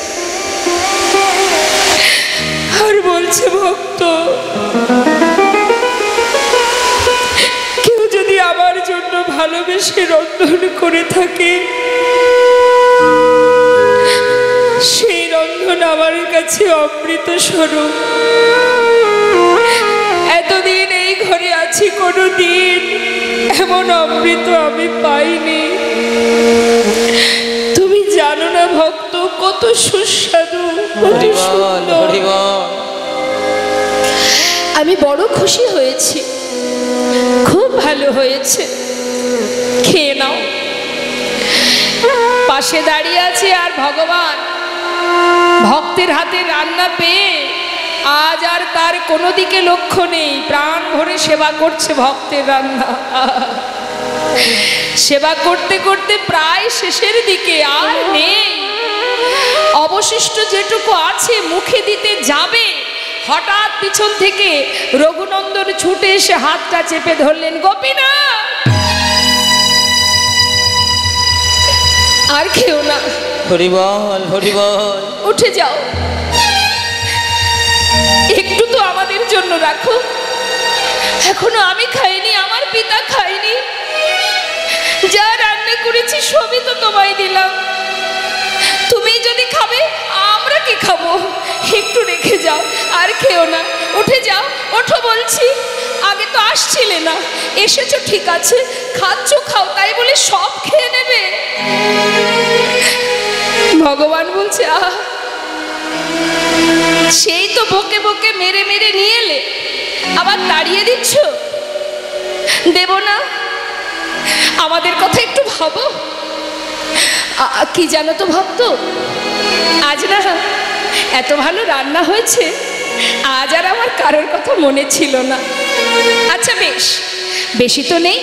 আর বলছে, ভক্ত কেউ যদি আমার জন্য ভালোবেসে রন্ধন করে থাকে, সেই রন্ধন আমার কাছে অমৃত স্বরূপ। এতদিন এই ঘরে আছি, কোনোদিন এমন অমৃত আমি পাইনি। তুমি জানো না ভক্ত, কত সুস্বাদু, কত সুন্দর। আমি বড় খুশি হয়েছি, খুব ভালো হয়েছে, খেয়ে নাও। পাশে দাঁড়িয়ে আছে আর ভগবান ভক্তের হাতে রান্না পেয়ে আজ আর তার কোনো দিকে লক্ষ্য নেই, প্রাণ ভরে সেবা করছে ভক্তের রান্না। সেবা করতে করতে প্রায় শেষের দিকে, আর নেই, অবশিষ্ট যেটুকু আছে মুখে দিতে যাবে, হঠাৎ পিছন থেকে রঘুনন্দন ছুটে এসে হাতটা চেপে ধরলেন। গোপীনাথ, আর খেও না, হরি বল, হরি বল, উঠে যাও, একটু তো আমাদের জন্য রাখো। এখনো আমি খাইনি, আমার পিতা খাইনি, যা রান্না করেছি সবই তো তোমায় দিলাম, তুমি যদি খাবে আমরা কি খাবো? একটু রেখে যাও, আর খেও না, উঠে যাও, ওঠো বলছি। আগে তো আসছিলে না, এসেছো ঠিক আছে, খাচ্ছ খাও, তাই বলে সব খেয়ে নেবে? ভগবান বলছে, আহ, সেই তো বকে বকে মেরে মেরে নিয়ে এলে, আবার তাড়িয়ে দিচ্ছ? দেব না? আমাদের কথা একটু ভাবো। কি জানো তো ভক্ত, আজ না এত ভালো রান্না হয়েছে, আজ আর আমার কারোর কথা মনে ছিল না। আচ্ছা বেশ, বেশি তো নেই,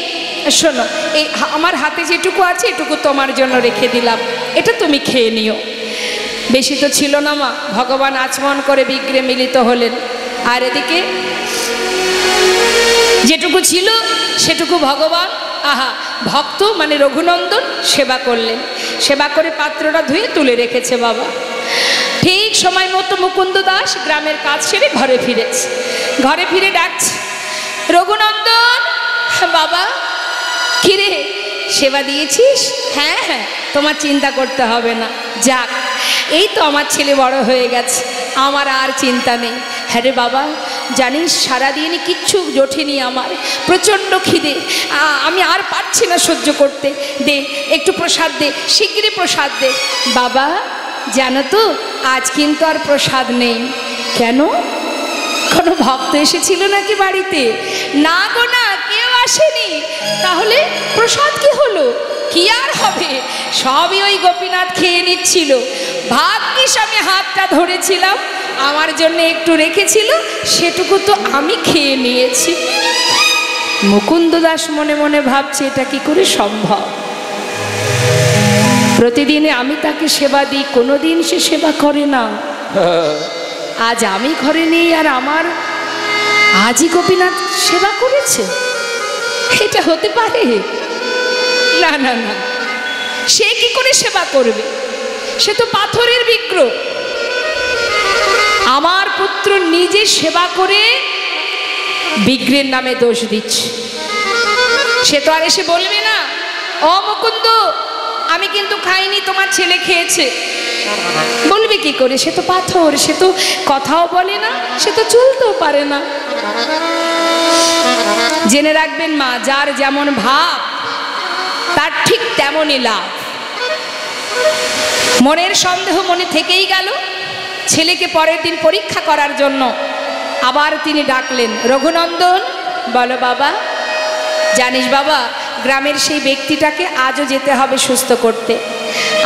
শোনো, এই আমার হাতে যেটুকু আছে এটুকু তোমার জন্য রেখে দিলাম, এটা তুমি খেয়ে নিও। বেশি তো ছিল না মা। ভগবান আচমন করে বিগ্রহে মিলিত হলেন, আর এদিকে যেটুকু ছিল সেটুকু ভগবান, আহা, ভক্ত মানে রঘুনন্দন সেবা করলেন। সেবা করে পাত্রটা ধুয়ে তুলে রেখেছে বাবা। ঠিক সময় মতো মুকুন্দ দাস গ্রামের কাজ সেরে ঘরে ফিরেছে। ঘরে ফিরে ডাকছে, রঘুনন্দন বাবা। কিরে, সেবা দিয়েছিস? হ্যাঁ হ্যাঁ, তোমার চিন্তা করতে হবে না, যাক এই তো আমার ছেলে বড় হয়ে গেছে, আমার আর চিন্তা নেই। হ্যাঁ রে বাবা, জানিস সারাদিন কিচ্ছু জোটেনি, আমার প্রচণ্ড খিদে, আমি আর পারছি না সহ্য করতে, দে একটু প্রসাদ দে, শিগগিরই প্রসাদ দে। বাবা জানো তো, আজ কিন্তু আর প্রসাদ নেই। কেন? কোনো ভক্ত এসেছিল নাকি বাড়িতে? না গো না, কেউ আসেনি। তাহলে প্রসাদ কি হলো? কি আর হবে, সবই ওই গোপীনাথ খেয়ে নিচ্ছিল। ভাগ্যিস আমি হাতটা ধরেছিলাম, আমার জন্য একটু রেখেছিল, সেটুকু তো আমি খেয়ে নিয়েছি। মুকুন্দ দাস মনে মনে ভাবছে, এটা কি করে সম্ভব? প্রতিদিনে আমি তাকে সেবা দিই, কোনোদিন সে সেবা করে না। আজ আমি ঘরে নেই আর আমার আজই গোপীনাথ সেবা করেছে, এটা হতে পারে? না না না, সে কি করে সেবা করবে? সে তো পাথরের বিগ্রহ। আমার পুত্র নিজে সেবা করে বিগ্রহের নামে দোষ দিচ্ছে। সে তো আর এসে বলবে না, ও মুকুন্দ আমি কিন্তু খাইনি, তোমার ছেলে খেয়েছে। বলবে কি করে? সে তো পাথর, সে তো কথাও বলে না, সে তো চলতেও পারে না। জেনে রাখবেন মা, যার যেমন ভাব তার ঠিক তেমনই লাভ। মনের সন্দেহ মনে থেকেই গেল। ছেলেকে পরের দিন পরীক্ষা করার জন্য আবার তিনি ডাকলেন, রঘুনন্দন বলো বাবা। জানিস বাবা, গ্রামের সেই ব্যক্তিটাকে আজও যেতে হবে সুস্থ করতে,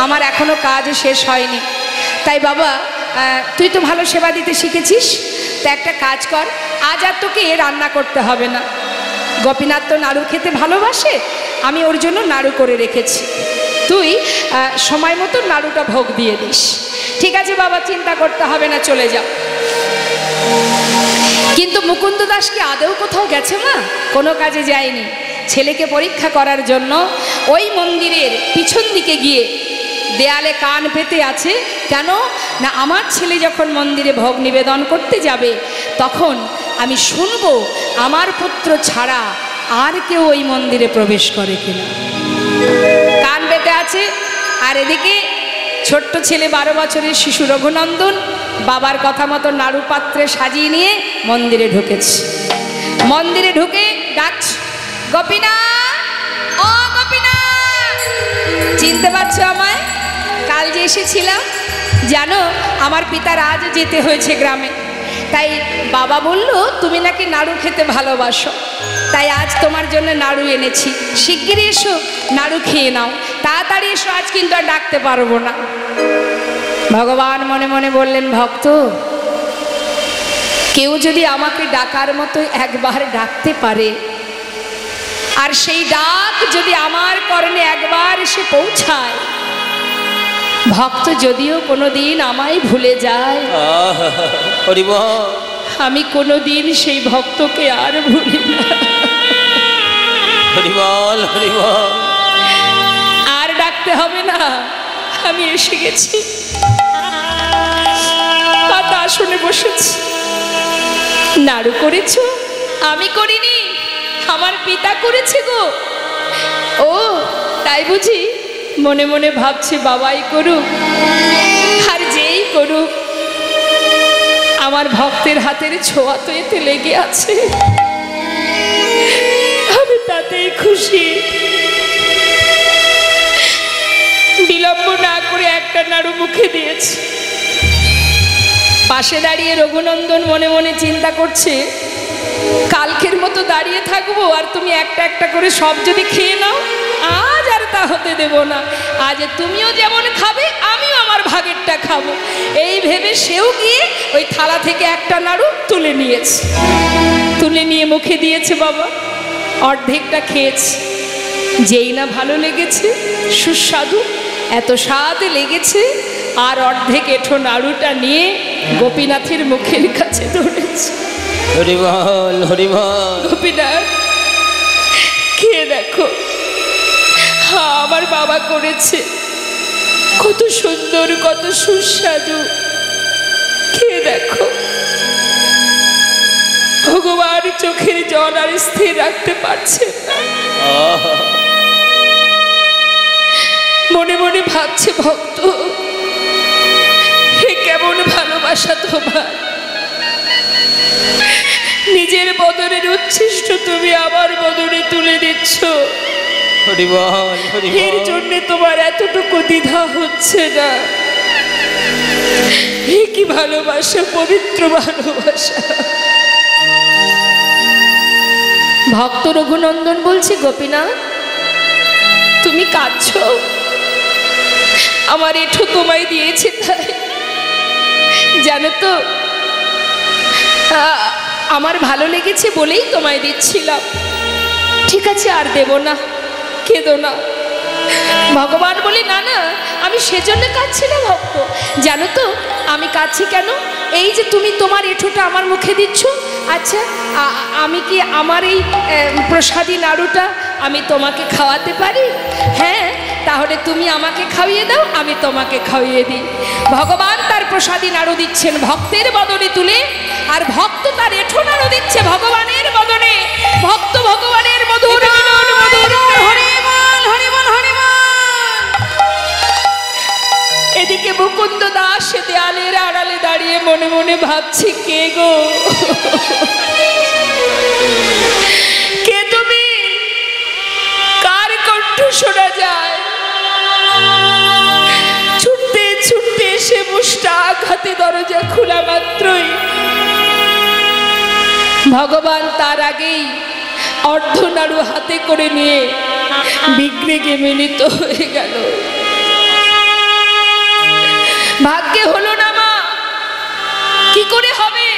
আমার এখনো কাজ শেষ হয়নি। তাই বাবা তুই তো ভালো সেবা দিতে শিখেছিস, তা একটা কাজ কর, আজ আর তোকে রান্না করতে হবে না। গোপীনাথ তো নাড়ু খেতে ভালোবাসে, আমি ওর জন্য নাড়ু করে রেখেছি, তুই সময় মতো নাড়ুটা ভোগ দিয়ে দিস। ঠিক আছে বাবা, চিন্তা করতে হবে না, চলে যাও। কিন্তু মুকুন্দ দাস কি আদৌ কোথাও গেছে মা? কোনো কাজে যায়নি। ছেলেকে পরীক্ষা করার জন্য ওই মন্দিরের পিছন দিকে গিয়ে দেয়ালে কান পেতে আছে। কেন না, আমার ছেলে যখন মন্দিরে ভোগ নিবেদন করতে যাবে তখন আমি শুনবো আমার পুত্র ছাড়া আর কেউ ওই মন্দিরে প্রবেশ করে কিনা। কান পেতে আছে। আর এদিকে ছোট্ট ছেলে 12 বছরের শিশু রঘুনন্দন বাবার কথা মতো নাড়ু পাত্রে সাজিয়ে নিয়ে মন্দিরে ঢুকেছে। মন্দিরে ঢুকে ডাকছে, গোপীনাথ, ও গোপীনাথ, চিনতে পারছো আমায়? কাল যে এসেছিলাম, জানো আমার পিতার আজ যেতে হয়েছে গ্রামে, তাই বাবা বলল তুমি নাকি নাড়ু খেতে ভালোবাসো, তাই আজ তোমার জন্য নাড়ু এনেছি, শিগগিরই এসো, নাড়ু খেয়ে নাও, তাড়াতাড়ি এসো, আজ কিন্তু আর ডাকতে পারবো না। ভগবান মনে মনে বললেন, ভক্ত, কেউ যদি আমাকে ডাকার মতো একবার ডাকতে পারে, আর সেই ডাক যদি আমার কর্ণে একবার এসে পৌঁছায়, ভক্ত যদিও কোনোদিন আমায় ভুলে যায়, আমি কোনোদিন সেই ভক্তকে আর ভুলি না। আর ডাকতে হবে না, আমি এসে গেছি, পাতা আসনে বসেছি। নাড়ু করেছো? আমি করিনি, আমার পিতা করেছে গো। ও তাই বুঝি? মনে মনে ভাবছে বাবাই করুক আর যেই করুক, আমার ভক্তের হাতের ছোঁয়া তো এতে লেগে আছে, আমি তাতেই খুশি। বিলম্ব না করে একটা নাড়ু মুখে দিয়েছি। পাশে দাঁড়িয়ে রঘুনন্দন মনে মনে চিন্তা করছে, কালকের মতো দাঁড়িয়ে থাকবো আর তুমি একটা একটা করে সব যদি খেয়ে নাও, আজ আর তা হতে দেব না। আজ তুমিও যেমন খাবে, আমিও আমার ভাগেরটা খাবো, এই ভেবে সেও গিয়ে ওই থালা থেকে একটা নাড়ু তুলে নিয়েছে। তুলে নিয়ে মুখে দিয়েছে বাবা, অর্ধেকটা খেয়েছে। যেই না ভালো লেগেছে, সুস্বাদু, এত স্বাদ লেগেছে, আর অর্ধেক এঁঠো নাড়ুটা নিয়ে গোপীনাথের মুখের কাছে ধরেছে। হরিবল হরিবল। গোপীনাথ, খেয়ে দেখো, হ্যাঁ আমার বাবা করেছে, কত সুন্দর, কত সুস্বাদু, খেয়ে দেখো। ভগবান চোখের জল আর স্থির রাখতে পারছে না। মনে মনে ভাবছে, ভক্ত, হে কেমন ভালোবাসা তোমার, নিজের বদনের উচ্ছিষ্ট তুমি আমার বদনে তুলে দিচ্ছ। এর জন্য তোমার এতটুকু দ্বিধা হচ্ছে না। হে কি ভালোবাসা, পবিত্র ভালোবাসা। ভক্ত রঘুনন্দন বলছে, গোপীনাথ তুমি কাঁদছো? আমার এঠো তোমায় দিয়েছে তাই। জানো তো, আমার ভালো লেগেছে বলেই তোমায় দিচ্ছিলাম। ঠিক আছে, আর দেব না, কেঁদো না। ভগবান বলি না না, আমি সেজন্য কাঁদছি না ভক্ত। জানো তো আমি কাঁদছি কেন? এই যে তুমি তোমার এঁঠোটা আমার মুখে দিচ্ছ, আচ্ছা আমি কি আমার এই প্রসাদী নাড়ুটা আমি তোমাকে খাওয়াতে পারি? হ্যাঁ, তাহলে তুমি আমাকে খাইয়ে দাও, আমি তোমাকে খাইয়ে দিই। ভগবান তার প্রসাদী নাড়ু দিচ্ছেন ভক্তের বদনে তুলে, আর ভক্ত তার এঁঠো নাড়ু দিচ্ছে ভগবানের বদনে। ভক্ত ভগবানের মধুর মিলন, মধুর হরিবল হরিবল হরিবল। এদিকে মুকুন্দ দাস দেয়ালের আড়ালে দাঁড়িয়ে মনে মনে ভাবছি, কে গো, কে তুমি? কার কণ্ঠ শোনা যায়? ছুটতে ছুটতে এসে মুষ্টা আঘাতে দরজা খোলা মাত্রই ভগবান তার আগেই অর্ধনাড়ু হাতে করে নিয়ে বিগ্রেগে মিলিত হয়ে গেল। ভাগ্যে হলো না মা, কি করে হবে?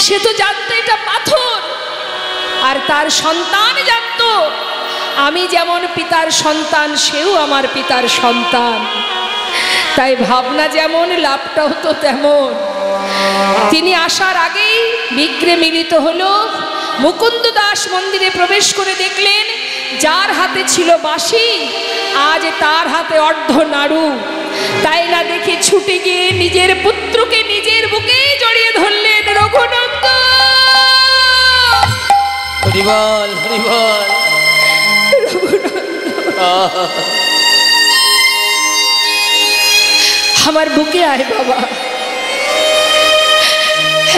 সে তো জানতো এটা পাথর, আর তার সন্তান জানতো আমি যেমন পিতার সন্তান, সেও আমার পিতার সন্তান। তাই ভাবনা যেমন, লাভটাও তো তেমন। তিনি আসার আগেই বিগ্রে মিলিত হলো। মুকুন্দ দাস মন্দিরে প্রবেশ করে দেখলেন যার হাতে ছিল বাঁশি, আজ তার হাতে অর্ধনাড়ু। তাই না দেখে ছুটে গিয়ে নিজের পুত্রকে নিজের বুকে জড়িয়ে ধরলেন। রঘুনন্দ, হরিবল হরিবল। আমার বুকে আয় বাবা,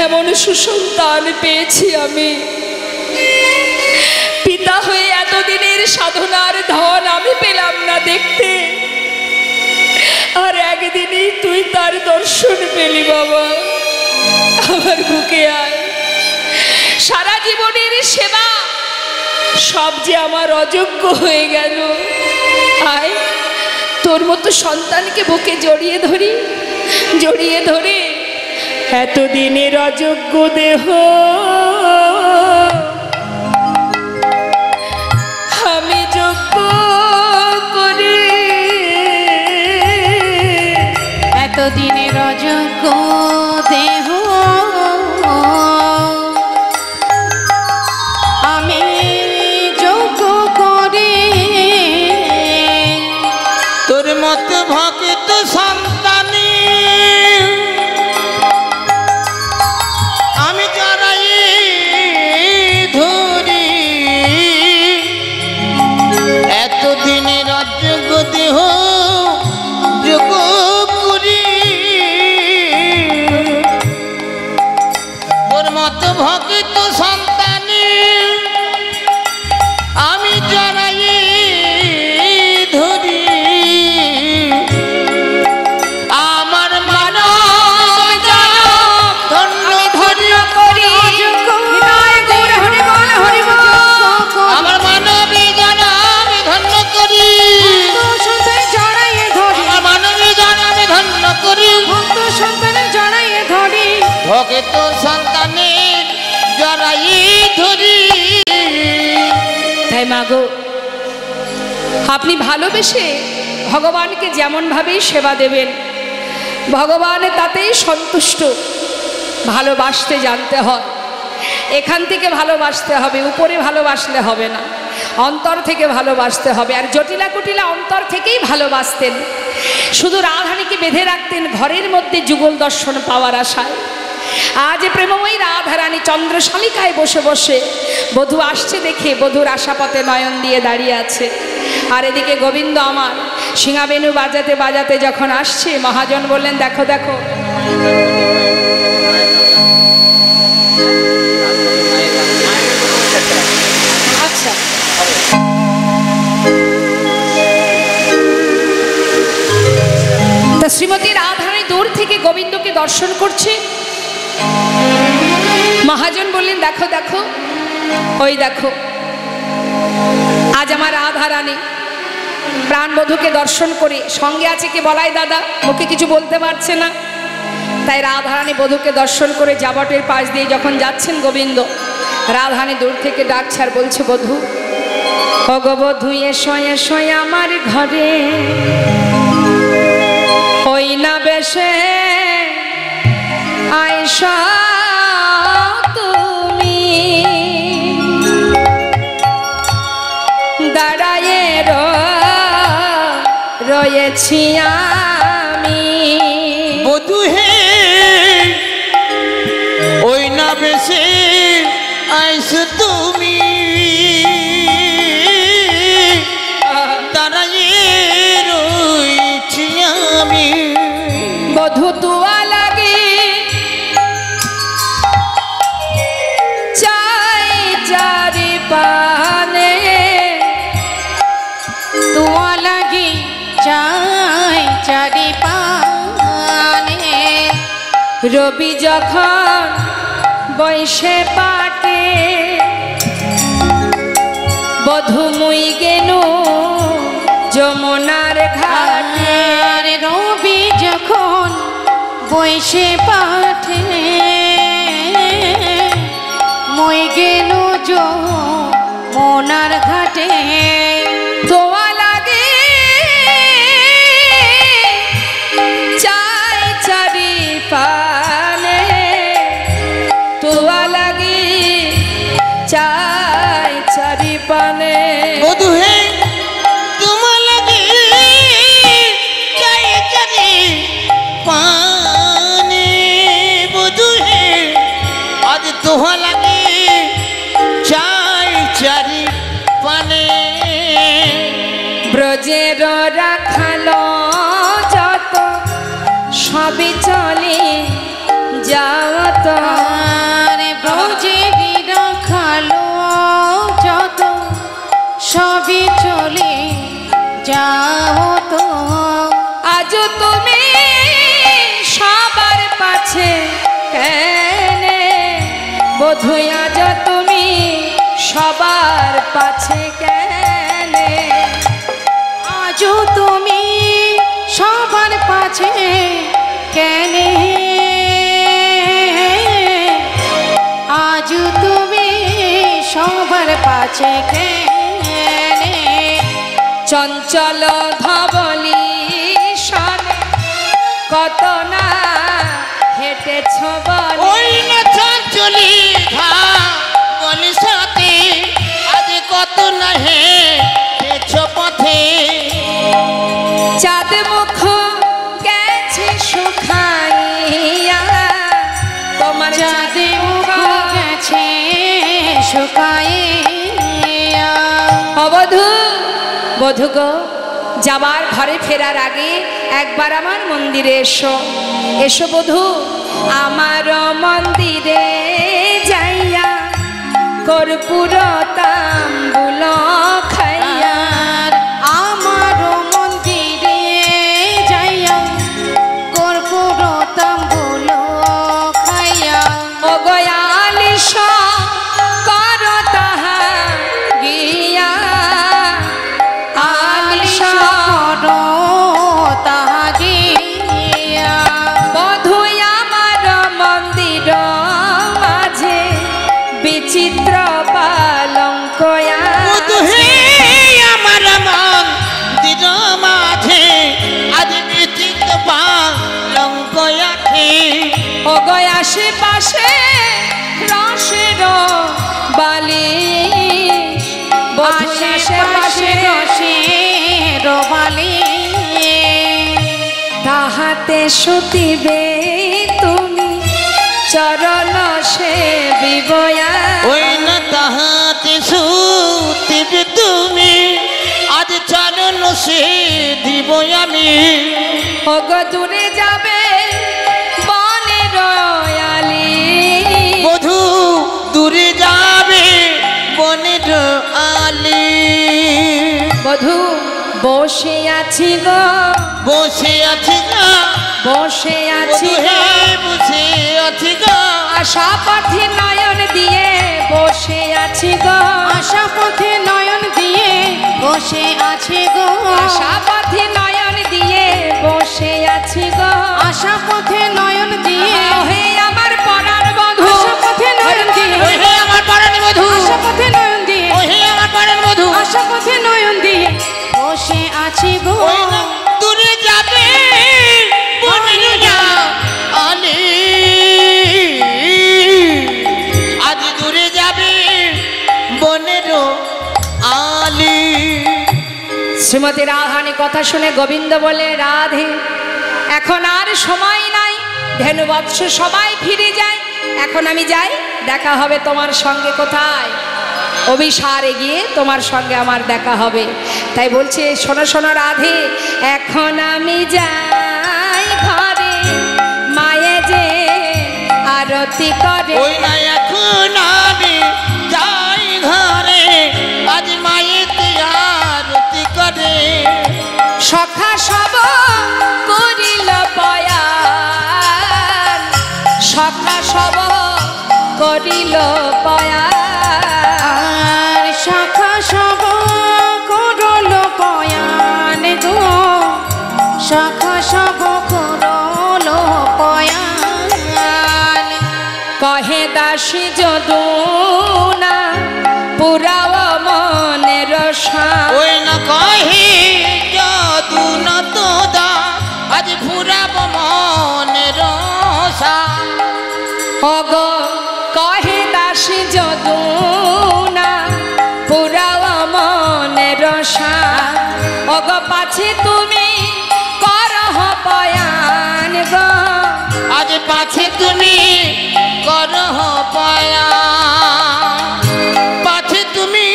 এমন সুসন্তান পেয়েছি আমি। পিতা হয়ে এতদিনের সাধনার ধন আমি পেলাম না দেখতে, আর একদিনই তুই তার দর্শন পেলি বাবা। আমার বুকে আয়। সারা জীবনের সেবা সব যে আমার অযোগ্য হয়ে গেল। আয়, তোর মতো সন্তানকে বুকে জড়িয়ে ধরি, জড়িয়ে ধরে এতদিনের অযোগ্য দেহ আমি যোগ্য করি। এতদিনের অযোগ্য দেহ আমি যোগ্য করি। তোর মত ভক্ত সন্তানী আমি জড়াই ধরি, এতদিনের অযোগ্য দেহ যোগ্য করি। তোর মত ভক্ত সন্তানী আমি জড়াই ধরি, আমার মানব ধন্য ধরি করি। আমার মানবী জানা আমি ধন্য করি, আমার মানবী জানা আমি ধন্য করি। ভক্ত সন্তানের জড়াই ধরি। তাই মাগো, আপনি ভালোবেসে ভগবানকে যেমনভাবেই সেবা দেবেন, ভগবান তাতেই সন্তুষ্ট। ভালোবাসতে জানতে হয়, এখান থেকে ভালোবাসতে হবে, উপরে ভালোবাসলে হবে না, অন্তর থেকে ভালোবাসতে হবে। আর জটিলা কুটিলা অন্তর থেকেই ভালোবাসতেন। শুধু রাধারানীকে বেঁধে রাখতেন ঘরের মধ্যে যুগল দর্শন পাওয়ার আশায়। আজ প্রেমময়ী রাধারানী চন্দ্রশালিকায় বসে বসে বধূ আসছে দেখে বধূর আশাপথে নয়ন দিয়ে দাঁড়িয়ে আছে। আর এদিকে গোবিন্দ আমার সিংহাবেনু বাজাতে বাজাতে যখন আসছে, মহাজন বললেন, দেখো দেখো আচ্ছা তা শ্রীমতী রাধারানী দূর থেকে গোবিন্দকে দর্শন করছে। মহাজন বললেন, দেখো দেখো, ওই দেখো, আজ আমার রাধারানী প্রাণবধূকে দর্শন করে সঙ্গে আছে কে বলাই দাদা, মুখে কিছু বলতে পারছে না। তাই রাধারানী বধূকে দর্শন করে জাবটের পাশ দিয়ে যখন যাচ্ছেন গোবিন্দ, রাধারানী দূর থেকে ডাকছে আর বলছে, বধূ ভগবধূ এসো এসো আমার ঘরে, ওই না বেশে আয়সা তুমি, দাঁড়ায়ে রয়েছি আমি। বধূ হে ওই না বেশে আইসো তুমি, দাঁড়াইয়ে রয়েছি আমি। বধূ তুয়া লাগি চাই চারি পানে, তুয়া লাগি চাই চারি পানে, রবি যখন বৈশে পাটে, বধূ মুই গেনু যমুনার ঘাটে। আর রবি যখন বৈশে পাঠে, মই গেল যমুনার ঘাটে। তোয়া লাগে চাই চারি পানে, তোয়া লাগে চাই চারি পানে। বধূ হে তোমার লাগে চাই চারি পানে, বধূ হে আজ তোমার লাগে চাই চারি পানে। ব্রজের রাখালো যত সবই চলে যাও তো, আর ব্রজেরই রাখালো যত সবই চলে যাও তো। আজ তুমি সবার পাছে কেনে, বধূ আজ তুমি সবার পাছে কেনে, আজও তুমি সবার পাছে কেনে, আজও তুমি সবার পাছে কেনে। চঞ্চল ধবলি সনে কত না হেঁটেছ বলে, ওই না চলি ঘা বলি সাথে আজ কত না হেছ পথে। চাঁদ মুখ গেছে শুকাইয়া, তোমার চাঁদ মুখ গেছে শুকাইয়া। বধূ বধূ গো, যাবার ঘরে ফেরার আগে একবার আমার মন্দিরে এসো, এসো বধূ আমার মন্দিরে যাইয়া, কর্পূর তাম্বুল খাইয়া। আমার মন্দিরে যাইয়া কর্পূর তাম্বুল খাইয়া। ও গয়ালিশ কর তাহা গিয়া, আলিশ করো তাহা গিয়া। বধূ আমার মন্দির মাঝে বিচিত্র পালঙ্ক বধূ হে আমার মন্দির মাঝে আজ বিচিত্র পালঙ্ক আছে। ও গয় আশেপাশে রসের বালিশ, বধূ আশেপাশে রসের বালিশ। তাহাতে শুতিবে তুমি চরণ সেবিবয়া। ওই না তাহাতে সুতিবে তুমি আজ চরণ সে দিব আমি। ওগো দূরে যাবে বনের আলি, বধূ দূরে যাবে বনের আলি। বধূ বসে আছি গো, বসে আছি গা, বসে আছি বধূ হে গো, বসে আছি গা। আশা পথে নয়ন দিয়ে বসে আছি গো, আশা পথে নয়ন দিয়ে বসে আছে গো। আশা পথে নয়ন দিয়ে বসে আছি গো, আশা পথে নয়ন দিয়ে হে আমার পরার বধূ, আশা পথে নয়ন দিয়ে ওই হে আমার পরাণ বধূ, আশা পথে নয়ন দিয়ে ওই হে আমার পরাণ বধূ, আশা আছি গো ওই না দূরে যাবে বনের আলি, আজ দূরে যাবে বনের আলি। শ্রীমতী রাধারানী কথা শুনে গোবিন্দ বলে, রাধে এখন আর সময় নাই, ধেনুবৎস সবাই ফিরে যায়, এখন আমি যাই, দেখা হবে তোমার সঙ্গে কোথায়, অভিসারে গিয়ে তোমার সঙ্গে আমার দেখা হবে। তাই বলছে, শোনো শোনো রাধে, এখন আমি যাই ঘরে, মায়ে যে আরতি করে। ওই না এখন আমি যাই ঘরে, আজ মায়েতে আরতি করে। সখা সব করিল পয়ান, সখা সব করিল পয়ান, শাখা সব করল পয়ান গো, শাখা সব করল পয়ান। কহে দাসী যদুনা পুরাও মনের শান। ওই না কহে যদু না তোদা, আজ ফুরাব মনের শান। অগ কহে দাসী যদুনা পুরাও মনের শান। অগ পাছে তুমি করহ পয়ান গো, আজ পাছে তুমি করহ পায়া, পাছে তুমি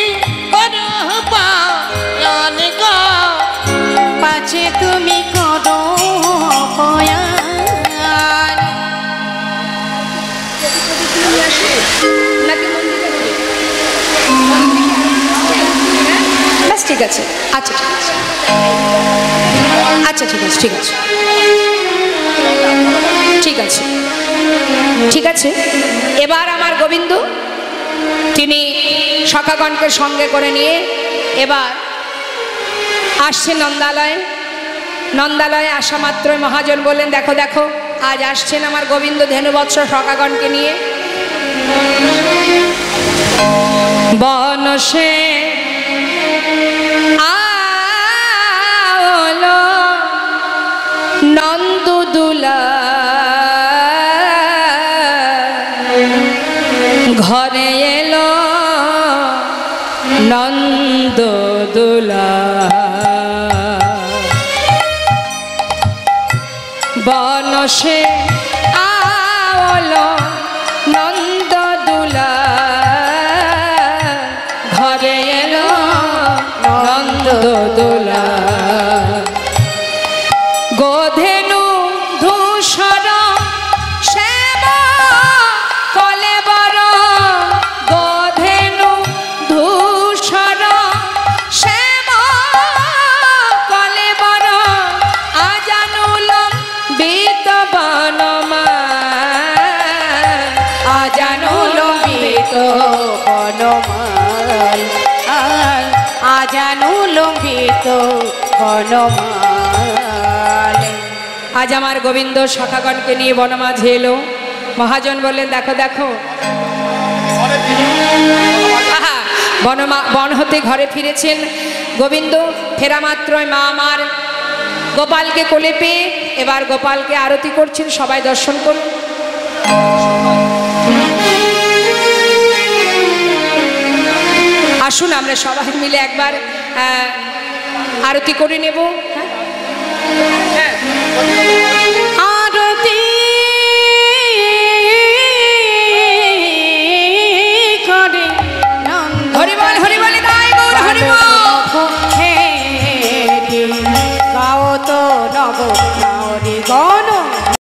করহ পায়ান গো, পাছে তুমি করো পয়ান। নাকি ব্যাস ঠিক আছে, আচ্ছা ঠিক আছে, আচ্ছা ঠিক আছে, ঠিক আছে, ঠিক আছে, ঠিক আছে। এবার আমার গোবিন্দ তিনি সখাগণকে সঙ্গে করে নিয়ে এবার আসছে নন্দালয়ে। নন্দালয়ে আসা মাত্রই মহাজন বললেন, দেখো দেখো আজ আসছেন আমার গোবিন্দ ধেনুবৎস সখাগণকে নিয়ে। বনসে আলো নন্দদুলা, ঘরে এলো নন্দদুলা, বনসে আলো নন্দদুলা, ঘরে এলো নন্দদুলা। গোধেনু ধূসর শ্যাম কলেবর, গোধেনু ধূসর শ্যাম কলেবর, আজানুল বিত বনমাল, আজানুল বিত বনমাল, আজানু লম্বিত বনমাল। আজ আমার গোবিন্দ সখাগণকে নিয়ে বনমাঝে এলো। মহাজন বললেন, দেখো দেখো, আহা, বন হতে ঘরে ফিরেছেন গোবিন্দ। ফেরা মাত্রই মা আমার গোপালকে কোলে পেয়ে এবার গোপালকে আরতি করছেন। সবাই দর্শন করুন। আসুন আমরা সবাই মিলে একবার আরতি করে নেব।